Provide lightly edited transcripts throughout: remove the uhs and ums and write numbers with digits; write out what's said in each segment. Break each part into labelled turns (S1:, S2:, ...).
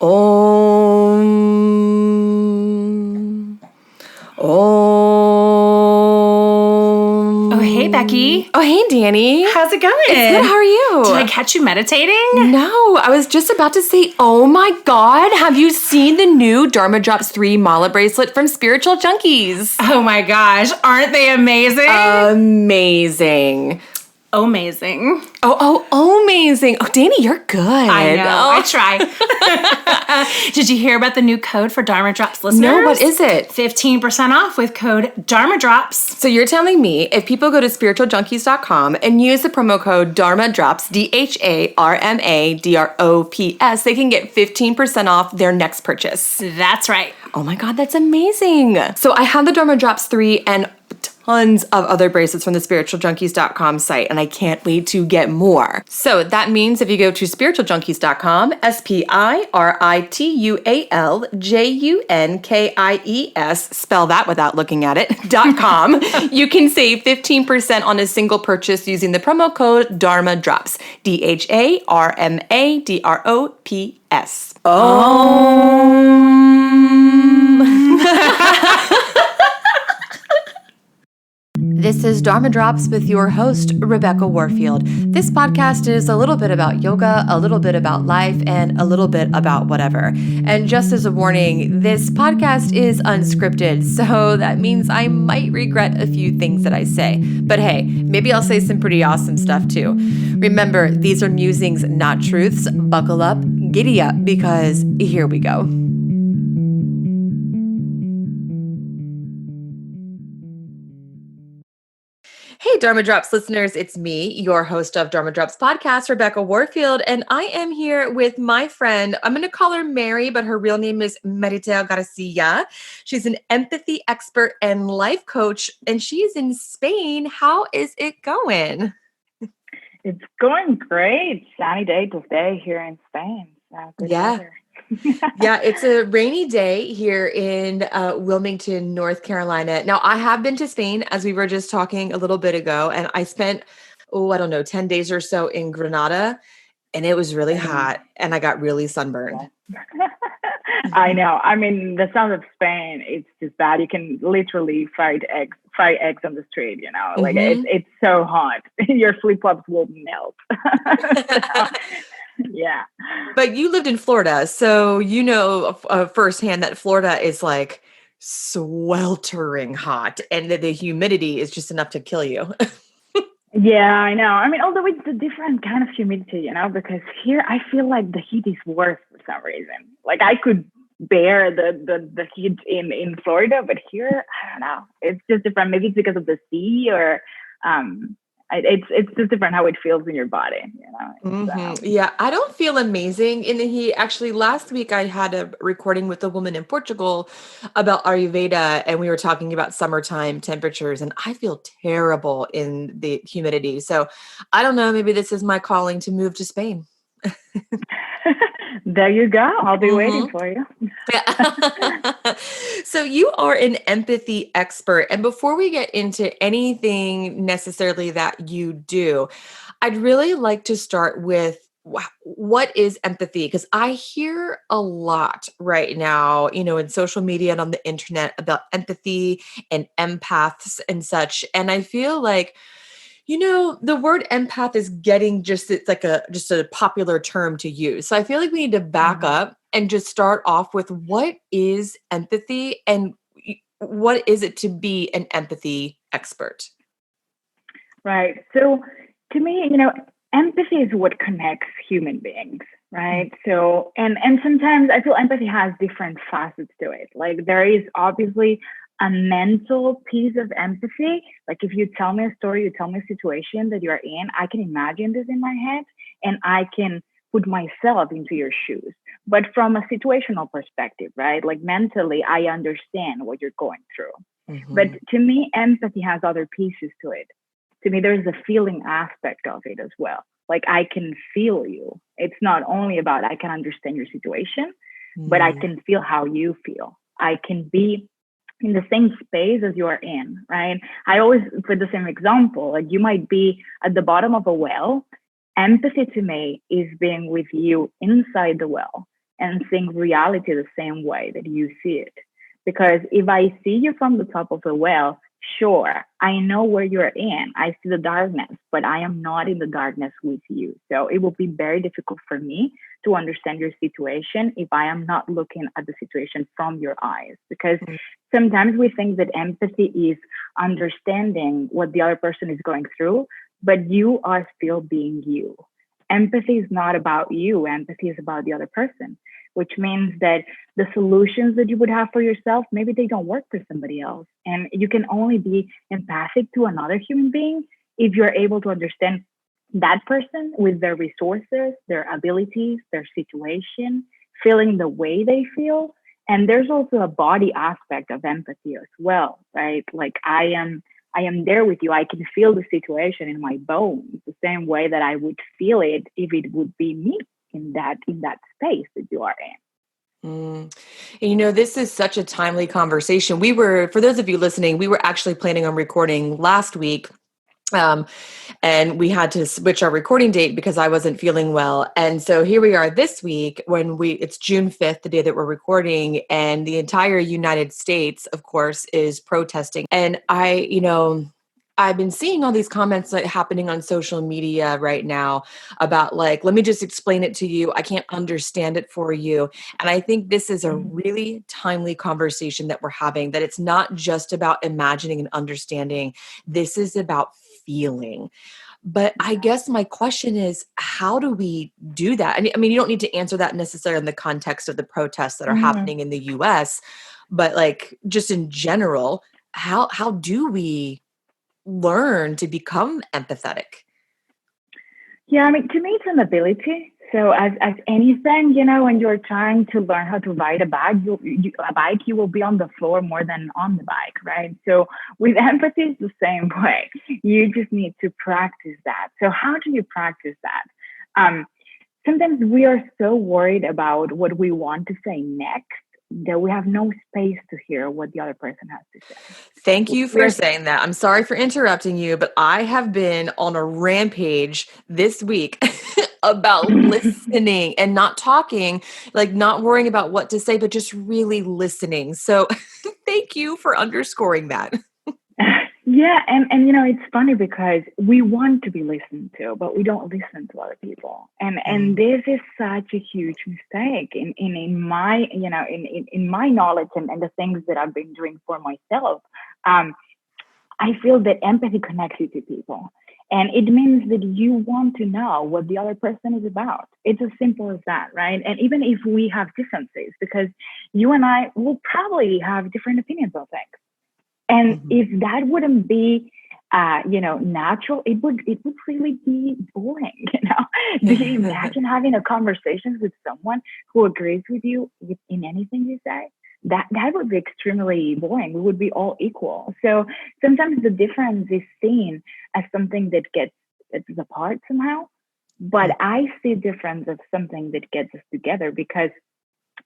S1: Om.
S2: Oh, hey, Becky.
S1: Oh, hey, Danny.
S2: How's it going?
S1: It's good. How are you?
S2: Did I catch you meditating?
S1: No, I was just about to say, oh my God, have you seen the new Dharma Drops 3 mala bracelet from Spiritual Junkies?
S2: Oh my gosh, aren't they amazing?
S1: Amazing.
S2: Amazing.
S1: Oh, amazing. Oh, Danny, you're good.
S2: I know.
S1: Oh.
S2: I try. Did you hear about the new code for Dharma Drops listeners?
S1: No, what is it?
S2: 15% off with code Dharma Drops.
S1: So you're telling me if people go to spiritualjunkies.com and use the promo code Dharma Drops, DHARMADROPS, they can get 15% off their next purchase.
S2: That's right.
S1: Oh my God, that's amazing. So I have the Dharma Drops 3 and tons of other bracelets from the spiritualjunkies.com site, and I can't wait to get more. So that means if you go to spiritualjunkies.com, SPIRITUALJUNKIES, spell that without looking at it, .com, you can save 15% on a single purchase using the promo code Dharma Drops, DHARMADROPS. This is Dharma Drops with your host, Rebecca Warfield. This podcast is a little bit about yoga, a little bit about life, and a little bit about whatever. And just as a warning, this podcast is unscripted, so that means I might regret a few things that I say. But hey, maybe I'll say some pretty awesome stuff too. Remember, these are musings, not truths. Buckle up, giddy up, because here we go. Hey, Dharma Drops listeners, it's me, your host of Dharma Drops podcast, Rebecca Warfield, and I am here with my friend. I'm going to call her Mary, but her real name is Meritxell Garcia. She's an empathy expert and life coach, and she's in Spain. How is it going?
S3: It's going great. Sunny day today here in Spain. Good weather.
S1: Yeah, it's a rainy day here in Wilmington, North Carolina. Now, I have been to Spain, as we were just talking a little bit ago, and I spent, 10 days or so in Granada, and it was really hot, and I got really sunburned.
S3: I know. I mean, the south of Spain, it's just bad. You can literally fry eggs on the street, you know, like it's so hot. Your flip-flops will melt. Yeah.
S1: But you lived in Florida, so you know firsthand that Florida is like sweltering hot, and the humidity is just enough to kill you.
S3: Yeah, I know. I mean, although it's a different kind of humidity, you know, because here I feel like the heat is worse for some reason. Like I could bear the heat in Florida, but here, I don't know. It's just different. Maybe it's because of the sea or it's just different how it feels in your body, you know. So.
S1: Yeah, I don't feel amazing in the heat. Actually, last week I had a recording with a woman in Portugal about Ayurveda, and we were talking about summertime temperatures, and I feel terrible in the humidity. So I don't know, maybe this is my calling to move to Spain.
S3: There you go. I'll be waiting for you.
S1: So you are an empathy expert. And before we get into anything necessarily that you do, I'd really like to start with what is empathy? Because I hear a lot right now, you know, in social media and on the internet about empathy and empaths and such. And I feel like, you know, the word empath is getting just a popular term to use. So I feel like we need to back up and just start off with what is empathy and what is it to be an empathy expert?
S3: Right. So to me, you know, empathy is what connects human beings, right? So, and sometimes I feel empathy has different facets to it. Like there is obviously a mental piece of empathy. Like if you tell me a story, you tell me a situation that you're in, I can imagine this in my head and I can put myself into your shoes. But from a situational perspective, right? Like mentally, I understand what you're going through. But to me, empathy has other pieces to it. To me, there's a feeling aspect of it as well. Like I can feel you. It's not only about I can understand your situation, but I can feel how you feel. I can be in the same space as you are in, right? I always put the same example. Like you might be at the bottom of a well. Empathy to me is being with you inside the well. and seeing reality the same way that you see it. Because if I see you from the top of the well, sure, I know where you're in. I see the darkness, but I am not in the darkness with you. So it will be very difficult for me to understand your situation if I am not looking at the situation from your eyes. Because sometimes we think that empathy is understanding what the other person is going through, but you are still being you. Empathy is not about you. Empathy is about the other person, which means that the solutions that you would have for yourself, maybe they don't work for somebody else. And you can only be empathic to another human being if you're able to understand that person with their resources, their abilities, their situation, feeling the way they feel. And there's also a body aspect of empathy as well, right? Like I am there with you. I can feel the situation in my bones, the same way that I would feel it if it would be me in that space that you are in.
S1: And this is such a timely conversation. For those of you listening, we were actually planning on recording last week. And we had to switch our recording date because I wasn't feeling well. And so here we are this week it's June 5th, the day that we're recording, and the entire United States, of course, is protesting. And I've been seeing all these comments happening on social media right now about let me just explain it to you. I can't understand it for you. And I think this is a really timely conversation that we're having, that it's not just about imagining and understanding. This is about feeling. But I guess my question is, how do we do that? I mean, you don't need to answer that necessarily in the context of the protests that are happening in the US, but just in general, how do we learn to become empathetic?
S3: Yeah, I mean, to me, it's an ability. So as anything, when you're trying to learn how to ride a bike, you will be on the floor more than on the bike, right? So with empathy, it's the same way. You just need to practice that. So how do you practice that? Sometimes we are so worried about what we want to say next that we have no space to hear what the other person has to say.
S1: Thank you for saying that. I'm sorry for interrupting you, but I have been on a rampage this week about listening and not talking, not worrying about what to say, but just really listening. So thank you for underscoring that.
S3: Yeah, and it's funny because we want to be listened to, but we don't listen to other people, and this is such a huge mistake in my in my knowledge and the things that I've been doing for myself. I feel that empathy connects you to people, and it means that you want to know what the other person is about. It's as simple as that, right? And even if we have differences, because you and I will probably have different opinions on things. And if that wouldn't be, natural, it would really be boring. Do you imagine having a conversation with someone who agrees with you in anything you say? That would be extremely boring. We would be all equal. So sometimes the difference is seen as something that gets us apart somehow. But I see difference as something that gets us together, because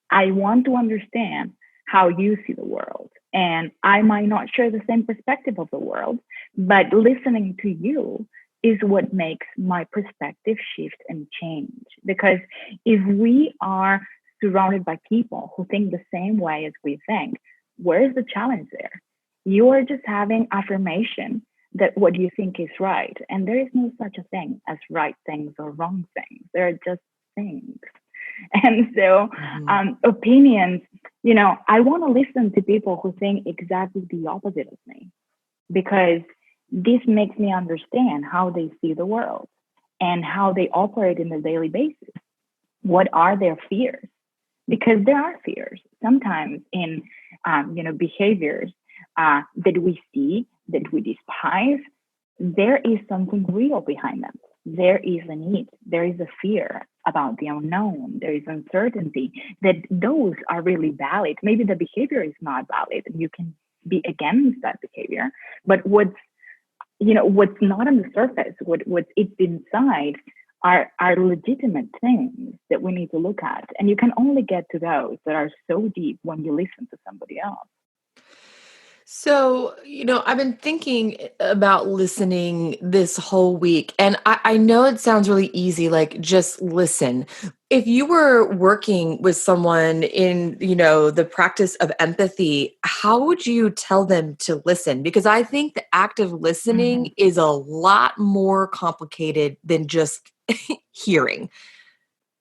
S3: I want to understand how you see the world. And I might not share the same perspective of the world, but listening to you is what makes my perspective shift and change. Because if we are surrounded by people who think the same way as we think, where is the challenge there? You are just having affirmation that what you think is right. And there is no such a thing as right things or wrong things. There are just things. And so opinions, I want to listen to people who think exactly the opposite of me, because this makes me understand how they see the world and how they operate in a daily basis. What are their fears? Because there are fears sometimes in, behaviors that we see, that we despise. There is something real behind them. There is a need. There is a fear about the unknown. There is uncertainty, that those are really valid. Maybe the behavior is not valid and you can be against that behavior. But what's not on the surface, what's inside are legitimate things that we need to look at. And you can only get to those that are so deep when you listen to somebody else.
S1: So, I've been thinking about listening this whole week, and I know it sounds really easy, like just listen. If you were working with someone in, the practice of empathy, how would you tell them to listen? Because I think the act of listening
S3: Mhm.
S1: is a lot more complicated than just hearing.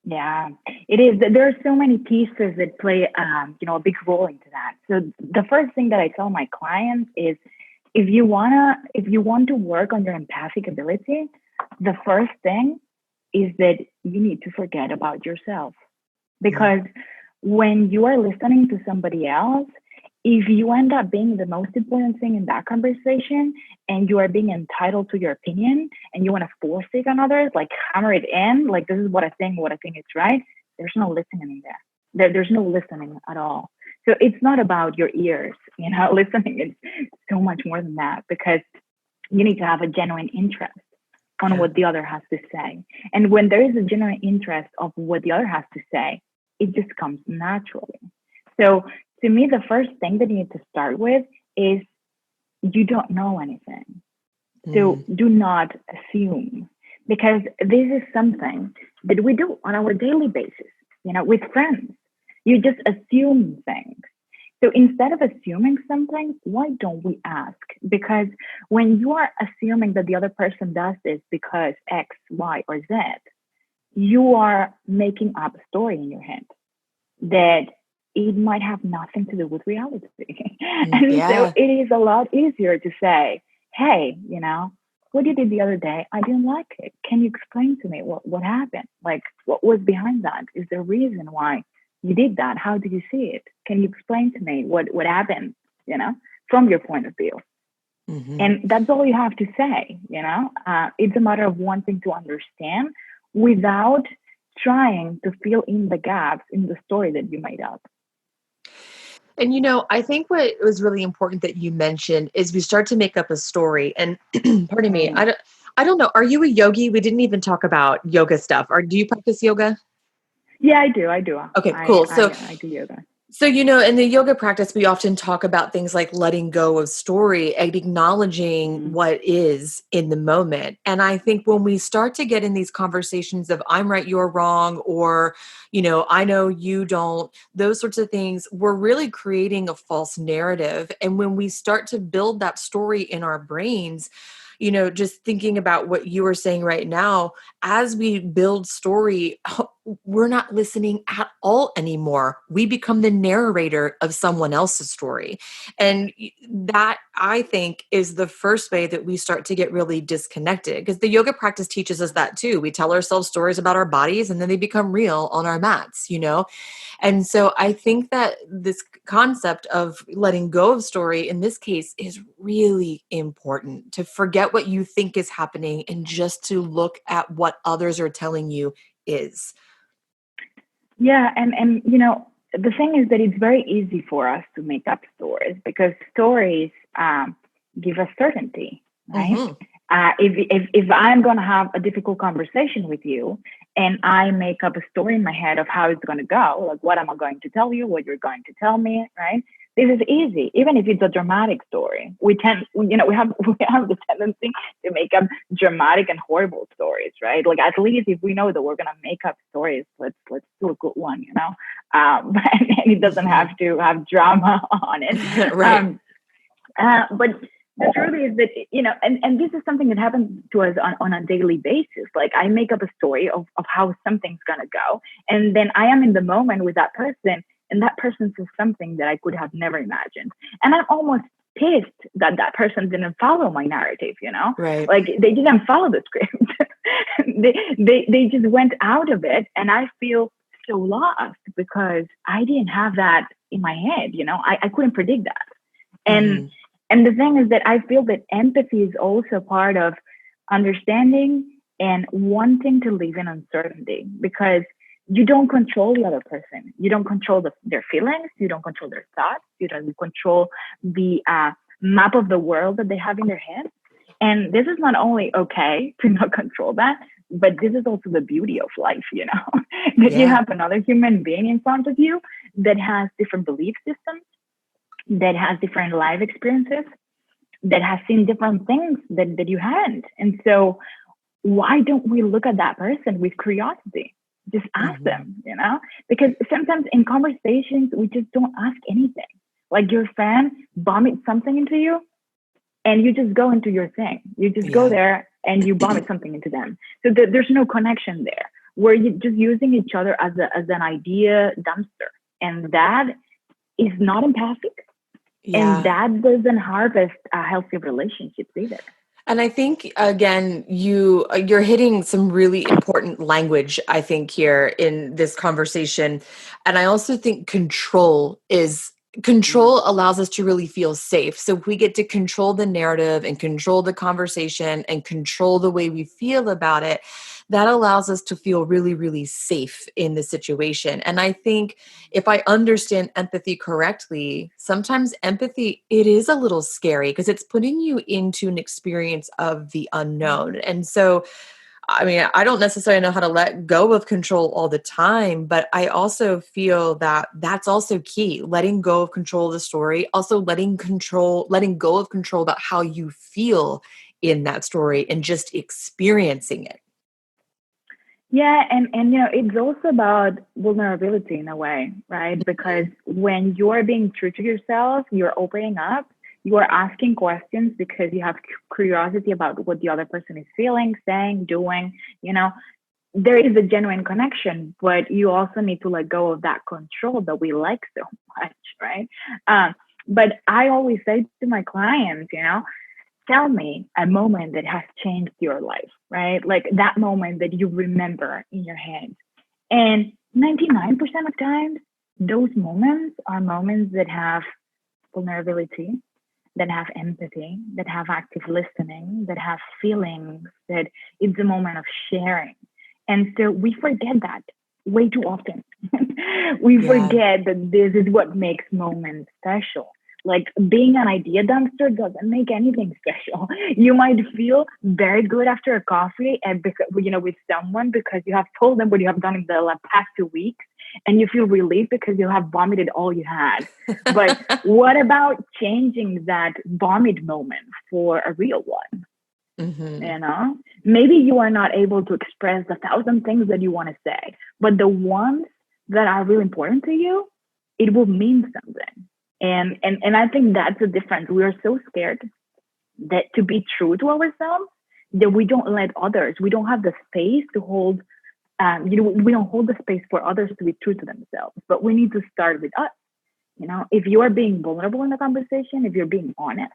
S3: Yeah, it is. There are so many pieces that play, a big role into that. So the first thing that I tell my clients is, if you want to work on your empathic ability, the first thing is that you need to forget about yourself.
S1: Mm.
S3: Because when you are listening to somebody else, if you end up being the most important thing in that conversation and you are being entitled to your opinion and you want to force it on others, like hammer it in, like this is what I think is right, there's no listening there. There's no listening at all. So it's not about your ears, listening is so much more than that, because you need to have a genuine interest on
S1: Yeah.
S3: what the other has to say. And when there is a genuine interest of what the other has to say, it just comes naturally. So to me, the first thing that you need to start with is you don't know anything. So
S1: Mm.
S3: do not assume, because this is something that we do on our daily basis, with friends. You just assume things. So instead of assuming something, why don't we ask? Because when you are assuming that the other person does this because X, Y, or Z, you are making up a story in your head that it might have nothing to do with reality. And so
S1: Yeah.
S3: it is a lot easier to say, hey, what you did the other day, I didn't like it. Can you explain to me what happened? Like, what was behind that? Is there a reason why you did that? How do you see it? Can you explain to me what happened, from your point of view?
S1: Hmm.
S3: And that's all you have to say. It's a matter of wanting to understand without trying to fill in the gaps in the story that you made up.
S1: And I think what was really important that you mentioned is we start to make up a story. And pardon me,
S3: Mm.
S1: I don't know. Are you a yogi? We didn't even talk about yoga stuff. Or do you practice yoga?
S3: Yeah, I do. I do.
S1: Okay,
S3: I,
S1: cool.
S3: I, I do yoga.
S1: So, in the yoga practice, we often talk about things like letting go of story and acknowledging
S3: Mm.
S1: what is in the moment. And I think when we start to get in these conversations of I'm right, you're wrong, or, I know you don't, those sorts of things, we're really creating a false narrative. And when we start to build that story in our brains, just thinking about what you were saying right now, as we build story, we're not listening at all anymore. We become the narrator of someone else's story. And that, I think, is the first way that we start to get really disconnected, because the yoga practice teaches us that too. We tell ourselves stories about our bodies and then they become real on our mats. And so I think that this concept of letting go of story in this case is really important, to forget what you think is happening and just to look at what others are telling you is.
S3: Yeah, and the thing is that it's very easy for us to make up stories, because stories give us certainty, right?
S1: Hmm.
S3: If I'm going to have a difficult conversation with you and I make up a story in my head of how it's going to go, like what am I going to tell you, what you're going to tell me, right? This is easy, even if it's a dramatic story. We have we have the tendency to make up dramatic and horrible stories, right? Like, at least if we know that we're gonna make up stories, let's do a good one. And it doesn't
S1: Hmm.
S3: have to have drama on it.
S1: Right.
S3: Um, but the truth is that, and this is something that happens to us on a daily basis. Like, I make up a story of how something's gonna go, and then I am in the moment with that person, and that person says something that I could have never imagined, and I'm almost pissed that that person didn't follow my narrative.
S1: Right.
S3: Like, they didn't follow the script. They just went out of it, and I feel so lost because I didn't have that in my head. I couldn't predict that. And
S1: Hmm.
S3: and the thing is that I feel that empathy is also part of understanding and wanting to live in uncertainty, because you don't control the other person. You don't control their feelings. You don't control their thoughts. You don't control the map of the world that they have in their head. And this is not only okay to not control that, but this is also the beauty of life, that you
S1: Yeah.
S3: have another human being in front of you that has different belief systems, that has different life experiences, that has seen different things that you hadn't. And so why don't we look at that person with curiosity? Just ask them, because sometimes in conversations, we just don't ask anything. Like your friend vomits something into you and you just go into your thing. You just go there and you vomit something into them. So there's no connection there. Where you're just using each other as an idea dumpster. And that is not empathic.
S1: Yeah.
S3: And that doesn't harvest a healthy relationships either.
S1: And I think, again, you're hitting some really important language, I think, here in this conversation. And I also think control allows us to really feel safe. So if we get to control the narrative and control the conversation and control the way we feel about it, that allows us to feel really, really safe in the situation. And I think if I understand empathy correctly, sometimes empathy, it is a little scary because it's putting you into an experience of the unknown. And so, I mean, I don't necessarily know how to let go of control all the time, but I also feel that that's also key. Letting go of control of the story, also letting go of control about how you feel in that story and just experiencing it.
S3: Yeah, and it's also about vulnerability in a way, right? Because when you're being true to yourself, you're opening up, you are asking questions because you have curiosity about what the other person is feeling, saying, doing, there is a genuine connection, but you also need to let go of that control that we like so much, right? But I always say to my clients, tell me a moment that has changed your life, right? Like that moment that you remember in your head. And 99% of times, those moments are moments that have vulnerability, that have empathy, that have active listening, that have feelings, that it's a moment of sharing. And so we forget that way too often. We forget that this is what makes moments special. Like being an idea dumpster doesn't make anything special. You might feel very good after a coffee and with someone because you have told them what you have done in the past 2 weeks, and you feel relieved because you have vomited all you had. But what about changing that vomit moment for a real one?
S1: Mm-hmm.
S3: Maybe you are not able to express the 1,000 things that you want to say, but the ones that are really important to you, it will mean something. And I think that's the difference. We are so scared that to be true to ourselves, that we don't let others, we don't have the space to hold, we don't hold the space for others to be true to themselves, but we need to start with us. If you are being vulnerable in a conversation, if you're being honest,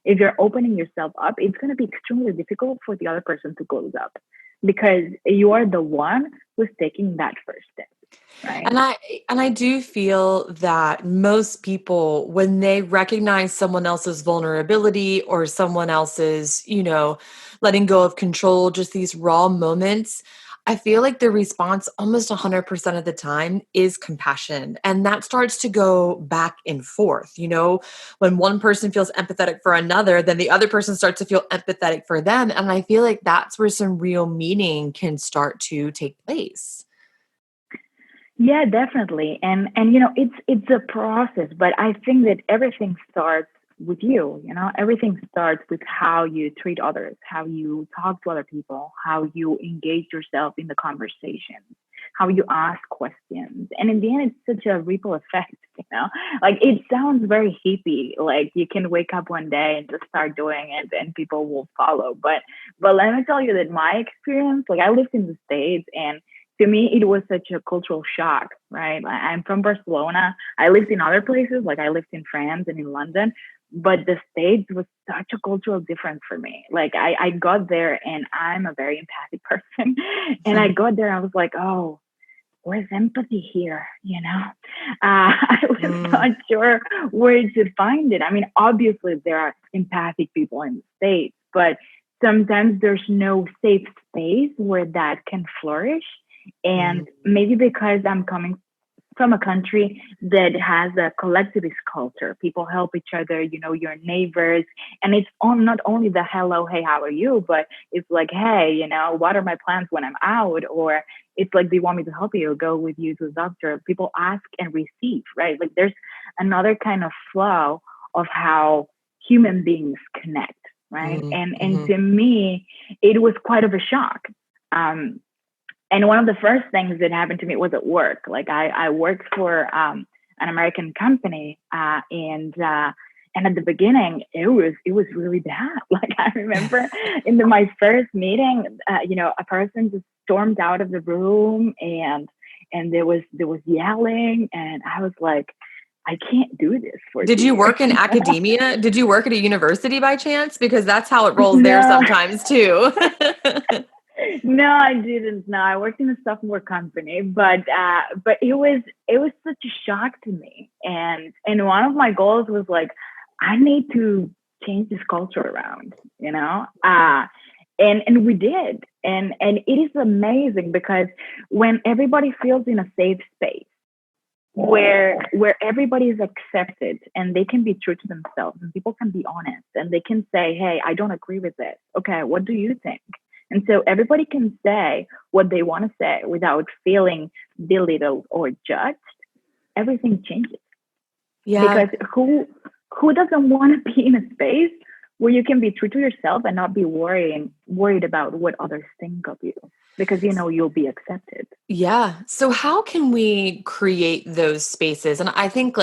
S3: if you're opening yourself up, it's going to be extremely difficult for the other person to close up because you are the one who's taking that first step. Right.
S1: And I do feel that most people, when they recognize someone else's vulnerability or someone else's, letting go of control, just these raw moments, I feel like the response almost 100% of the time is compassion. And that starts to go back and forth. When one person feels empathetic for another, then the other person starts to feel empathetic for them. And I feel like that's where some real meaning can start to take place.
S3: Yeah, definitely. And it's a process, but I think that everything starts with you, everything starts with how you treat others, how you talk to other people, how you engage yourself in the conversation, how you ask questions. And in the end, it's such a ripple effect, like it sounds very hippie, like you can wake up one day and just start doing it and people will follow. But let me tell you that my experience, like I lived in the States, and to me, it was such a cultural shock, right? I'm from Barcelona. I lived in other places, like I lived in France and in London, but the States was such a cultural difference for me. Like I got there and I'm a very empathic person. And I got there, I was like, oh, where's empathy here? I was not sure where to find it. I mean, obviously there are empathic people in the States, but sometimes there's no safe space where that can flourish. And maybe because I'm coming from a country that has a collectivist culture, people help each other, your neighbors. And it's not only the hello, hey, how are you? But it's like, hey, what are my plans when I'm out? Or it's like, do you want me to help you? Go with you to the doctor. People ask and receive, right? Like there's another kind of flow of how human beings connect, right? And
S1: Mm-hmm.
S3: to me, it was quite of a shock. And one of the first things that happened to me was at work. Like I worked for an American company, and at the beginning, it was really bad. Like I remember my first meeting, a person just stormed out of the room, and there was yelling, and I was like, I can't do this for
S1: Did you
S3: you.
S1: work in academia? Did you work at a university by chance? Because that's how it rolls there
S3: No,
S1: sometimes too.
S3: no, I didn't. No, I worked in a software company, but it was such a shock to me. And one of my goals was like, I need to change this culture around, and we did, and it is amazing because when everybody feels in a safe space where everybody is accepted and they can be true to themselves and people can be honest and they can say, hey, I don't agree with this. Okay, what do you think? And so everybody can say what they want to say without feeling belittled or judged. Everything changes.
S1: Yeah.
S3: Because who doesn't want to be in a space where you can be true to yourself and not be worried about what others think of you, because you'll be accepted.
S1: Yeah. So how can we create those spaces? And I think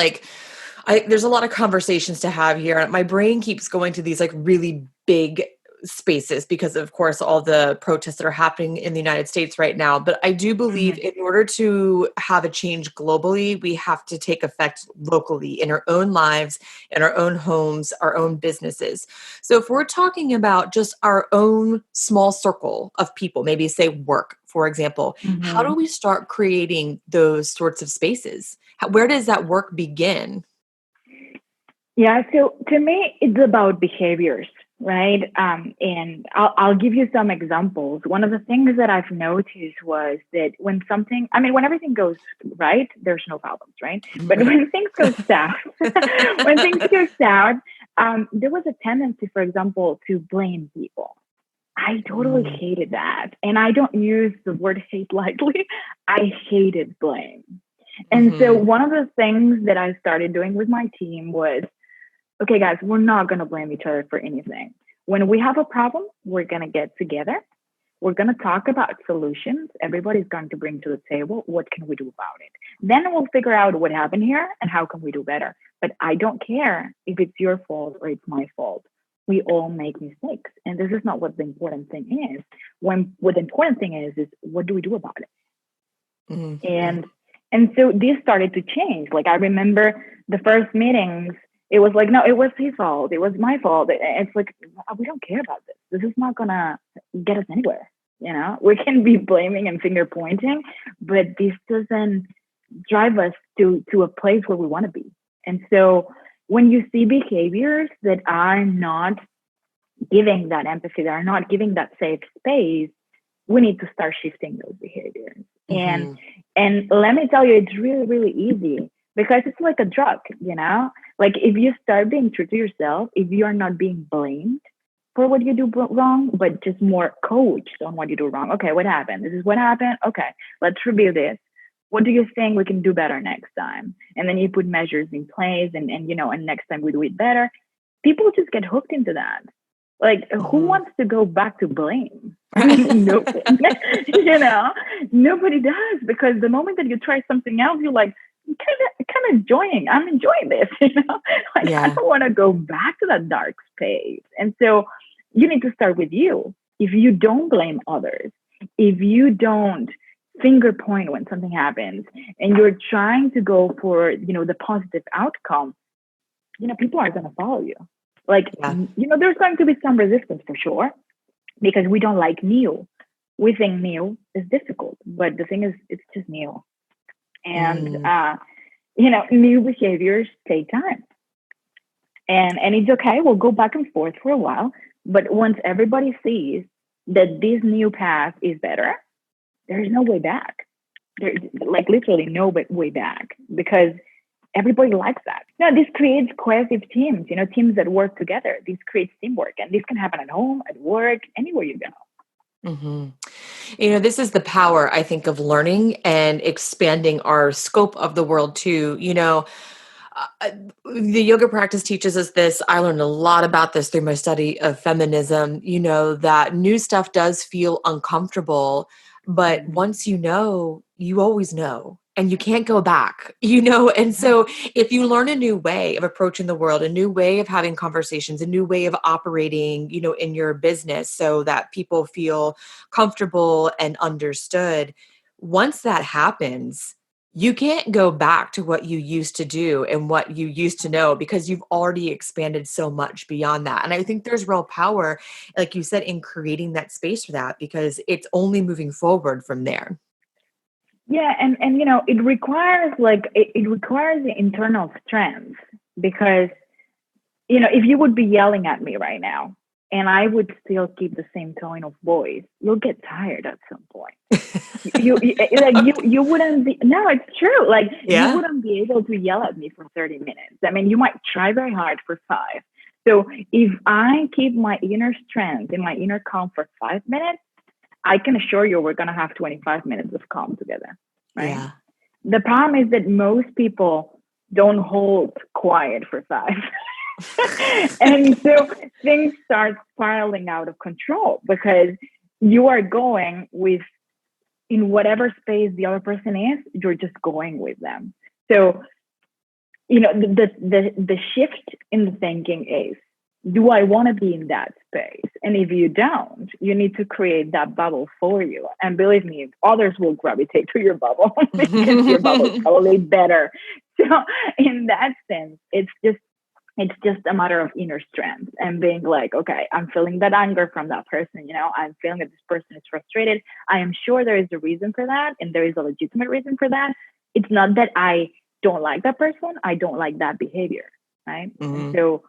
S1: there's a lot of conversations to have here. My brain keeps going to these like really big spaces because of course all the protests that are happening in the United States right now. But I do believe in order to have a change globally, we have to take effect locally in our own lives, in our own homes, our own businesses. So if we're talking about just our own small circle of people, maybe say work, for example, how do
S3: Mm-hmm.
S1: we start creating those sorts of spaces? Where does that work begin?
S3: Yeah, so to me, it's about behaviors, right? And I'll give you some examples. One of the things that I've noticed was that when everything goes right, there's no problems, right? But
S1: Right.
S3: when things go south, when things go south, there was a tendency, for example, to blame people. I totally
S1: Mm.
S3: hated that. And I don't use the word hate lightly. I hated blame. And so
S1: Mhm.
S3: one of the things that I started doing with my team was, okay, guys, we're not going to blame each other for anything. When we have a problem, we're going to get together. We're going to talk about solutions. Everybody's going to bring to the table, what can we do about it? Then we'll figure out what happened here and how can we do better. But I don't care if it's your fault or it's my fault. We all make mistakes. And this is not what the important thing is. What the important thing is what do we do about it?
S1: Mhm.
S3: And so this started to change. Like I remember the first meetings, it was like, no, it was his fault. It was my fault. It's like, we don't care about this. This is not gonna get us anywhere. We can be blaming and finger pointing, but this doesn't drive us to a place where we want to be. And so when you see behaviors that are not giving that empathy, that are not giving that safe space, we need to start shifting those behaviors. And
S1: Mhm.
S3: and let me tell you, it's really, really easy because it's like a drug, Like if you start being true to yourself, if you are not being blamed for what you do wrong, but just more coached on what you do wrong. Okay, what happened? This is what happened. Okay, let's review this. What do you think we can do better next time? And then you put measures in place and next time we do it better. People just get hooked into that. Like, who
S1: Mhm.
S3: wants to go back to blame?
S1: Right.
S3: No, nobody does, because the moment that you try something else, you're like, kind of enjoying. I'm enjoying this, Like I
S1: Yeah.
S3: don't want to go back to that dark space. And so you need to start with you. If you don't blame others, if you don't finger point when something happens, and you're trying to go for the positive outcome, people are going to follow you. Like,
S1: Yeah.
S3: there's going to be some resistance for sure, because we don't like new. We think new is difficult, but the thing is, it's just new. And,
S1: Mm.
S3: new behaviors take time. And it's okay. We'll go back and forth for a while. But once everybody sees that this new path is better, there's no way back. There's like literally no way back, because everybody likes that. No, this creates cohesive teams, teams that work together. This creates teamwork, and this can happen at home, at work, anywhere you go.
S1: Mhm. This is the power, I think, of learning and expanding our scope of the world too. uh, the yoga practice teaches us this. I learned a lot about this through my study of feminism, that new stuff does feel uncomfortable, but
S3: Mhm.
S1: once you always know. And you can't go back, And so if you learn a new way of approaching the world, a new way of having conversations, a new way of operating, in your business so that people feel comfortable and understood, once that happens, you can't go back to what you used to do and what you used to know because you've already expanded so much beyond that. And I think there's real power, like you said, in creating that space for that because it's only moving forward from there.
S3: Yeah, and it requires it requires the internal strength because if you would be yelling at me right now and I would still keep the same tone of voice, you'll get tired at some point. You wouldn't be, no, it's true. Like you
S1: Yeah.
S3: wouldn't be able to yell at me for 30 minutes. I mean, you might try very hard for 5. So if I keep my inner strength and my inner calm for 5 minutes, I can assure you we're going to have 25 minutes of calm together, right?
S1: Yeah.
S3: The problem is that most people don't hold quiet for 5. And so things start spiraling out of control because you are going with, in whatever space the other person is, you're just going with them. So, the shift in the thinking is, do I want to be in that space? And if you don't, you need to create that bubble for you. And believe me, others will gravitate to your bubble because your bubble is probably better. So in that sense, it's just a matter of inner strength and being like, okay, I'm feeling that anger from that person. I'm feeling that this person is frustrated. I am sure there is a reason for that. And there is a legitimate reason for that. It's not that I don't like that person. I don't like that behavior. Right. And so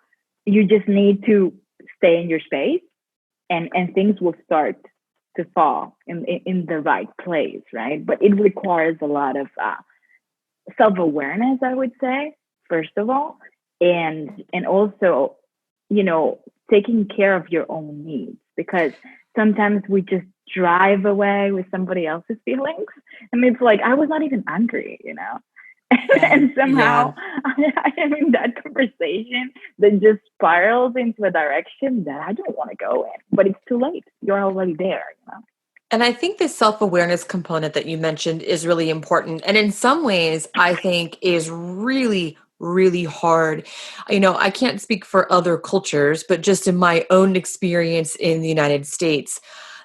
S3: you just need to stay in your space and things will start to fall in the right place. Right. But it requires a lot of self-awareness, I would say, first of all, and also, taking care of your own needs, because sometimes we just drive away with somebody else's feelings. I mean, it's like I was not even angry, and
S1: Yeah.
S3: somehow I am in that conversation that just spirals into a direction that I don't want to go in, but it's too late. You're already there.
S1: And I think the self-awareness component that you mentioned is really important. And in some ways, I think is really, really hard. I can't speak for other cultures, but just in my own experience in the United States,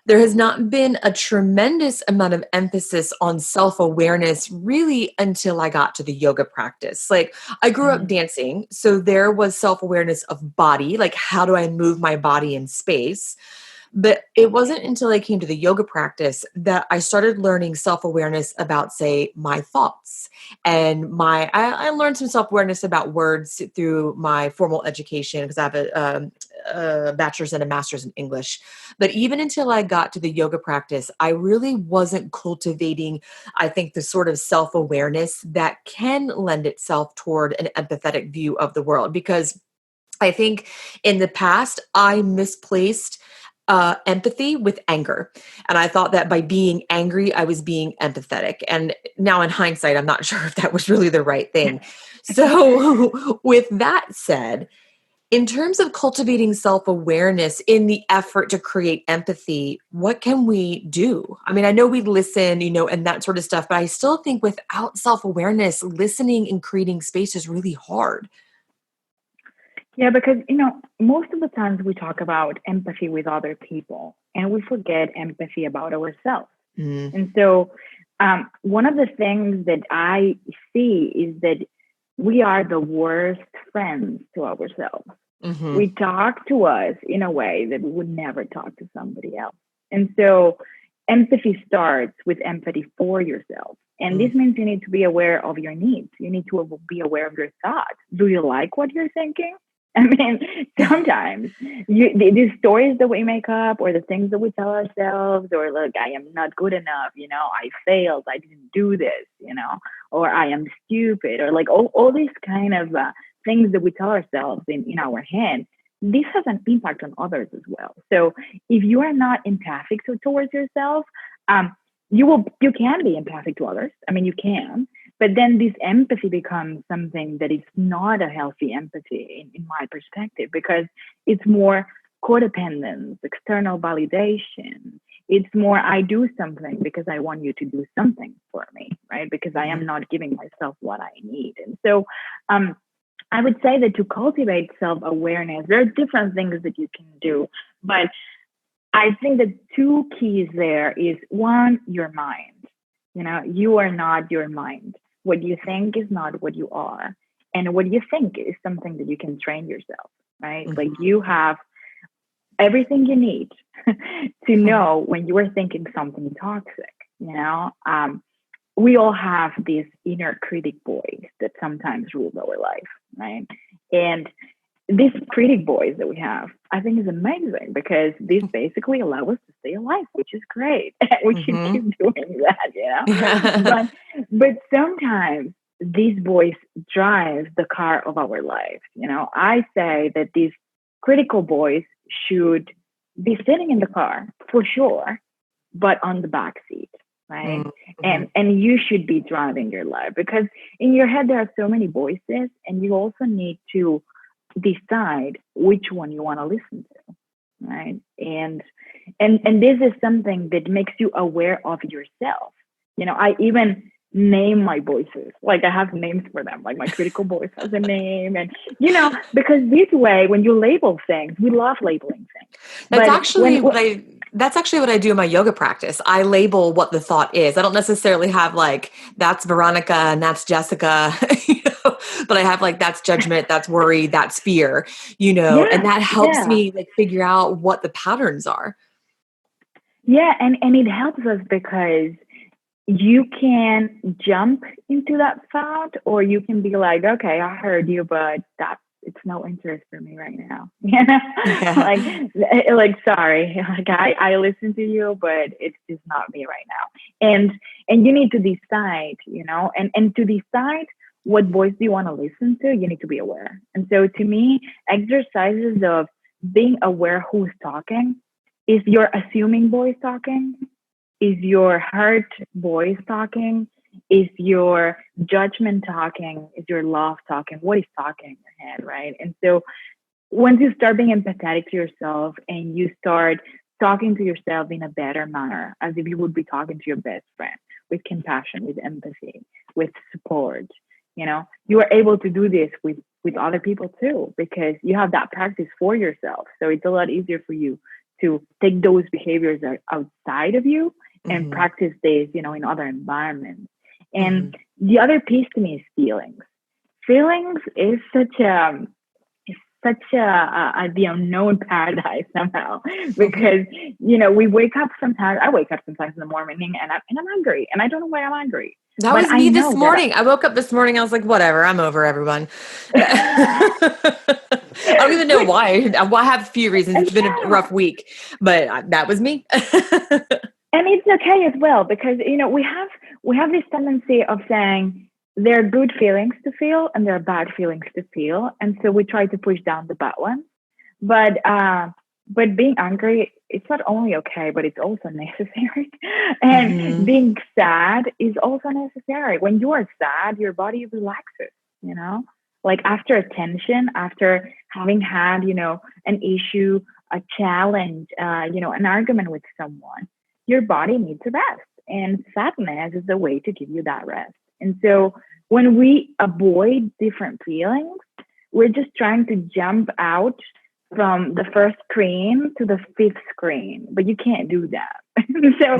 S1: there has not been a tremendous amount of emphasis on self-awareness really until I got to the yoga practice. Like I grew up
S3: Mm.
S1: dancing, so there was self-awareness of body, like how do I move my body in space? But it wasn't until I came to the yoga practice that I started learning self awareness about, say, my thoughts. And I learned some self awareness about words through my formal education because I have a bachelor's and a master's in English. But even until I got to the yoga practice, I really wasn't cultivating, I think, the sort of self awareness that can lend itself toward an empathetic view of the world. Because I think in the past, I misplaced empathy with anger. And I thought that by being angry, I was being empathetic. And now in hindsight, I'm not sure if that was really the right thing. So, with that said, in terms of cultivating self awareness in the effort to create empathy, what can we do? I mean, I know we listen, and that sort of stuff, but I still think without self awareness, listening and creating space is really hard.
S3: Yeah, because most of the times we talk about empathy with other people and we forget empathy about ourselves.
S1: Mm,
S3: And so, one of the things that I see is that we are the worst friends to ourselves.
S1: hmm
S3: We talk to us in a way that we would never talk to somebody else. And so, empathy starts with empathy for yourself. And
S1: mm.
S3: this means you need to be aware of your needs. You need to be aware of your thoughts. Do you like what you're thinking? I mean, sometimes these stories that we make up or the things that we tell ourselves, or look, I am not good enough, I failed, I didn't do this, or I am stupid, or like all these kind of things that we tell ourselves in our head, this has an impact on others as well. So if you are not empathic towards yourself, you can be empathic to others. I mean, you can, But then this empathy becomes something that is not a healthy empathy in my perspective, because it's more codependence, external validation. It's more, I do something because I want you to do something for me, right? Because I am not giving myself what I need. And so I would say that to cultivate self-awareness, there are different things that you can do. But I think the two keys there is, one, your mind. You are not your mind. What you think is not what you are. And what you think is something that you can train yourself, right? Like you have everything you need to know when you are thinking something toxic. We all have this inner critic voice that sometimes rules our life, right? And this critic voice that we have, I think, is amazing, because this basically allows us to stay alive, which is great. We should keep doing that, but sometimes this voice drives the car of our life. I say that this critical voice should be sitting in the car for sure, but on the back seat, right? And you should be driving your life, because in your head there are so many voices, and you also need to decide which one you want to listen to, right? And this is something that makes you aware of yourself. I even name my voices. Like I have names for them. Like my critical voice has a name, and because this way, when you label things, we love labeling things.
S1: That's actually what I do in my yoga practice. I label what the thought is. I don't necessarily have like, that's Veronica and that's Jessica, but I have like, that's judgment, that's worry, that's fear, and that helps me like figure out what the patterns are.
S3: Yeah. And it helps us because you can jump into that thought, or you can be like, okay, I heard you, but it's no interest for me right now. Like, sorry, like I listen to you, but it's just not me right now. And you need to decide, and to decide what voice do you want to listen to, you need to be aware. And so to me, exercises of being aware who's talking. Is your assuming voice talking? Is your hurt voice talking? Is your judgment talking? Is your love talking? What is talking in your head, right? And so once you start being empathetic to yourself, and you start talking to yourself in a better manner, as if you would be talking to your best friend, with compassion, with empathy, with support, you are able to do this with other people too, because you have that practice for yourself. So it's a lot easier for you to take those behaviors that are outside of you and practice this, in other environments. And the other piece to me is feelings. Feelings is such a the unknown paradise somehow, because we wake up sometimes. I wake up sometimes in the morning and I'm angry, and I don't know why I'm angry.
S1: That was me this morning. I woke up this morning. I was like, whatever, I'm over everyone. I don't even know why. I have a few reasons. It's been a rough week, but that was me.
S3: And it's okay as well, because, we have this tendency of saying there are good feelings to feel and there are bad feelings to feel. And so we try to push down the bad ones. But being angry, it's not only okay, but it's also necessary. And being sad is also necessary. When you are sad, your body relaxes, like after a tension, after having had, an issue, a challenge, an argument with someone, your body needs a rest. And sadness is the way to give you that rest. And so when we avoid different feelings, we're just trying to jump out from the first screen to the fifth screen, but you can't do that. So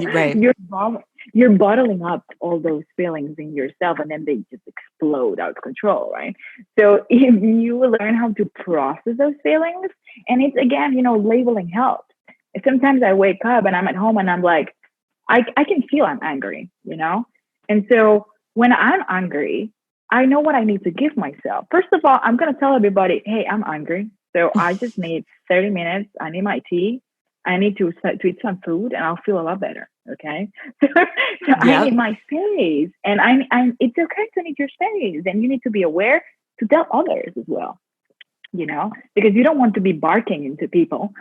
S3: you're bottling up all those feelings in yourself, and then they just explode out of control, right? So if you learn how to process those feelings, and it's again, labeling helps. Sometimes I wake up and I'm at home and I'm like, I can feel I'm angry, And so when I'm angry, I know what I need to give myself. First of all, I'm going to tell everybody, hey, I'm angry. So I just need 30 minutes. I need my tea. I need to eat some food, and I'll feel a lot better. Okay. So I need my space, and it's okay to need your space, and you need to be aware to tell others as well. Because you don't want to be barking into people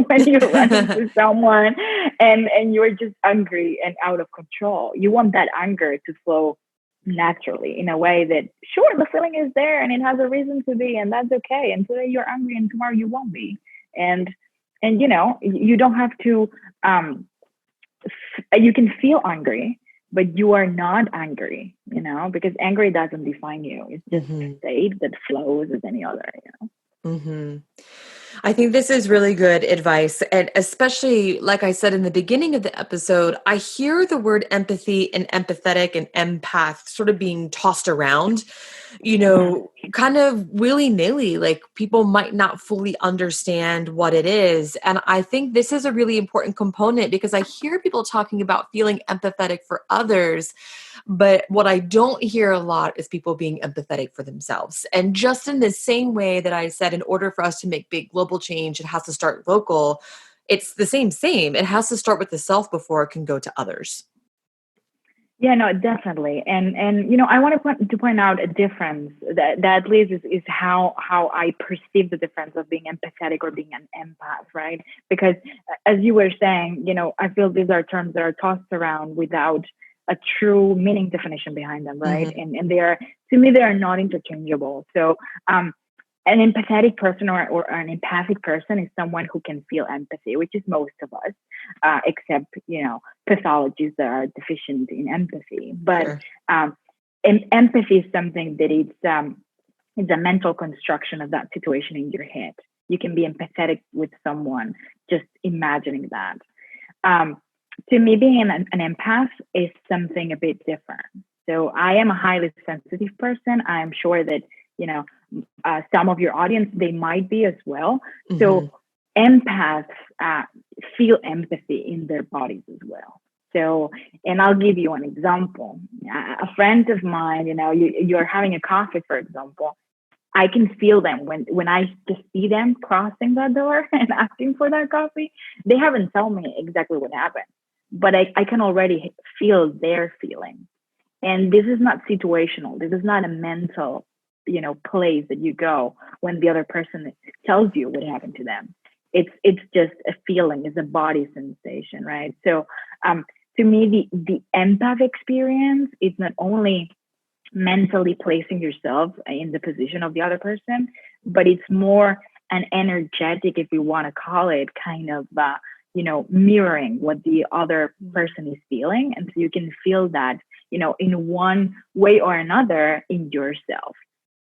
S3: when you run into someone and you're just angry and out of control. You want that anger to flow naturally in a way that, sure, the feeling is there and it has a reason to be, and that's okay. And today you're angry and tomorrow you won't be. And you don't have to, you can feel angry, but you are not angry, because angry doesn't define you. It's just a state that flows as any other,
S1: I think this is really good advice. And especially, like I said in the beginning of the episode, I hear the word empathy and empathetic and empath sort of being tossed around, kind of willy-nilly, like people might not fully understand what it is. And I think this is a really important component because I hear people talking about feeling empathetic for others. But what I don't hear a lot is people being empathetic for themselves. And just in the same way that I said, in order for us to make big global change, it has to start local. It's the same. It has to start with the self before it can go to others.
S3: Yeah, no, definitely. And I want to point out a difference that at least is how I perceive the difference of being empathetic or being an empath, right? Because as you were saying, I feel these are terms that are tossed around without a true meaning definition behind them, right? And they are, to me, they are not interchangeable. So an empathetic person or an empathic person is someone who can feel empathy, which is most of us, except, pathologies that are deficient in empathy. But
S1: Sure.
S3: Empathy is something that it's a mental construction of that situation in your head. You can be empathetic with someone just imagining that. To me, being an empath is something a bit different. So I am a highly sensitive person. I am sure that, some of your audience, they might be as well. So empaths feel empathy in their bodies as well. So, and I'll give you an example. A friend of mine, you're having a coffee, for example. I can feel them when I just see them crossing that door and asking for that coffee. They haven't told me exactly what happened, but I can already feel their feeling. And this is not situational. This is not a mental, place that you go when the other person tells you what happened to them. It's just a feeling. It's a body sensation, right? So, to me, the empath experience is not only mentally placing yourself in the position of the other person, but it's more an energetic, if you want to call it, kind of, mirroring what the other person is feeling. And so you can feel that, in one way or another in yourself.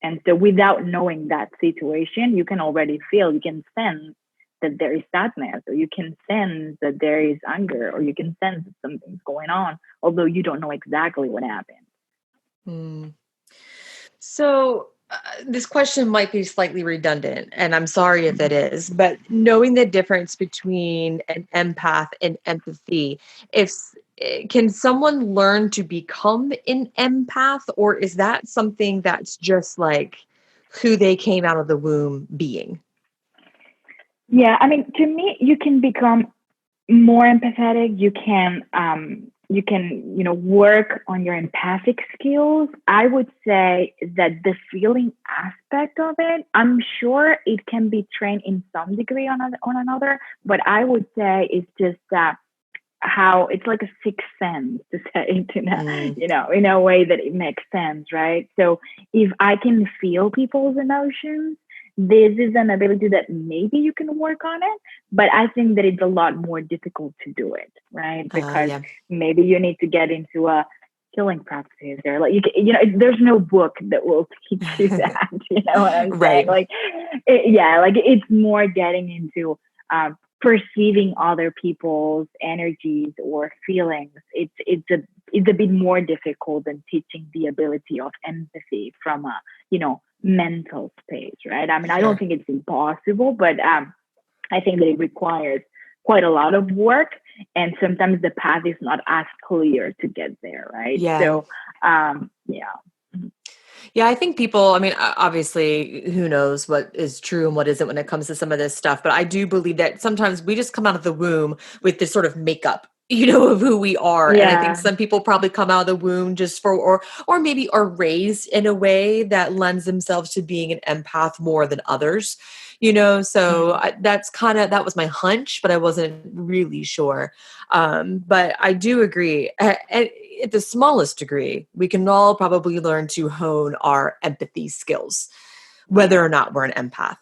S3: And so without knowing that situation, you can already feel, you can sense that there is sadness, or you can sense that there is anger, or you can sense that something's going on, although you don't know exactly what happened.
S1: So this question might be slightly redundant, and I'm sorry if it is, but knowing the difference between an empath and empathy, can someone learn to become an empath, or is that something that's just like who they came out of the womb being?
S3: Yeah, I mean, to me, you can become more empathetic. You can work on your empathic skills. I would say that the feeling aspect of it, I'm sure it can be trained in some degree on another, but I would say it's just how it's like a sixth sense, to say it in a way that it makes sense, right? So if I can feel people's emotions, this is an ability that maybe you can work on it, but I think that it's a lot more difficult to do it, right? Because maybe you need to get into a healing practice, or like there's no book that will teach you that. You know what I'm saying? Like, it's more getting into perceiving other people's energies or feelings. It's a bit more difficult than teaching the ability of empathy from a mental space, right? I mean, I don't think it's impossible, but I think that it requires quite a lot of work, and sometimes the path is not as clear to get there, right? So
S1: yeah, I think people, I mean, obviously, who knows what is true and what isn't when it comes to some of this stuff. But I do believe that sometimes we just come out of the womb with this sort of makeup, of who we are. And I think
S3: Yeah.
S1: some people probably come out of the womb just for, or maybe are raised in a way that lends themselves to being an empath more than others, so
S3: Mm.
S1: that was my hunch, but I wasn't really sure. But I do agree. At the smallest degree, we can all probably learn to hone our empathy skills, whether or not we're an empath.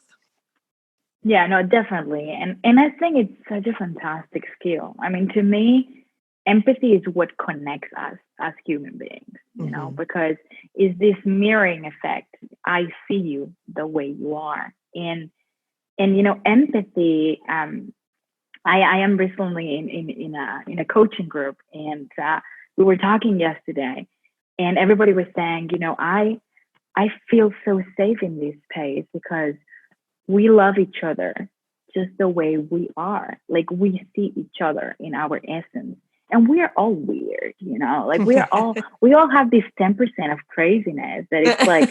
S3: Yeah, no, definitely. And I think it's such a fantastic skill. I mean, to me, empathy is what connects us as human beings,
S1: Hmm.
S3: because it's this mirroring effect. I see you the way you are. And empathy, I am recently in a coaching group, and we were talking yesterday, and everybody was saying, I feel so safe in this space because we love each other just the way we are. Like we see each other in our essence. And we are all weird, like we all have this 10% of craziness that it's like,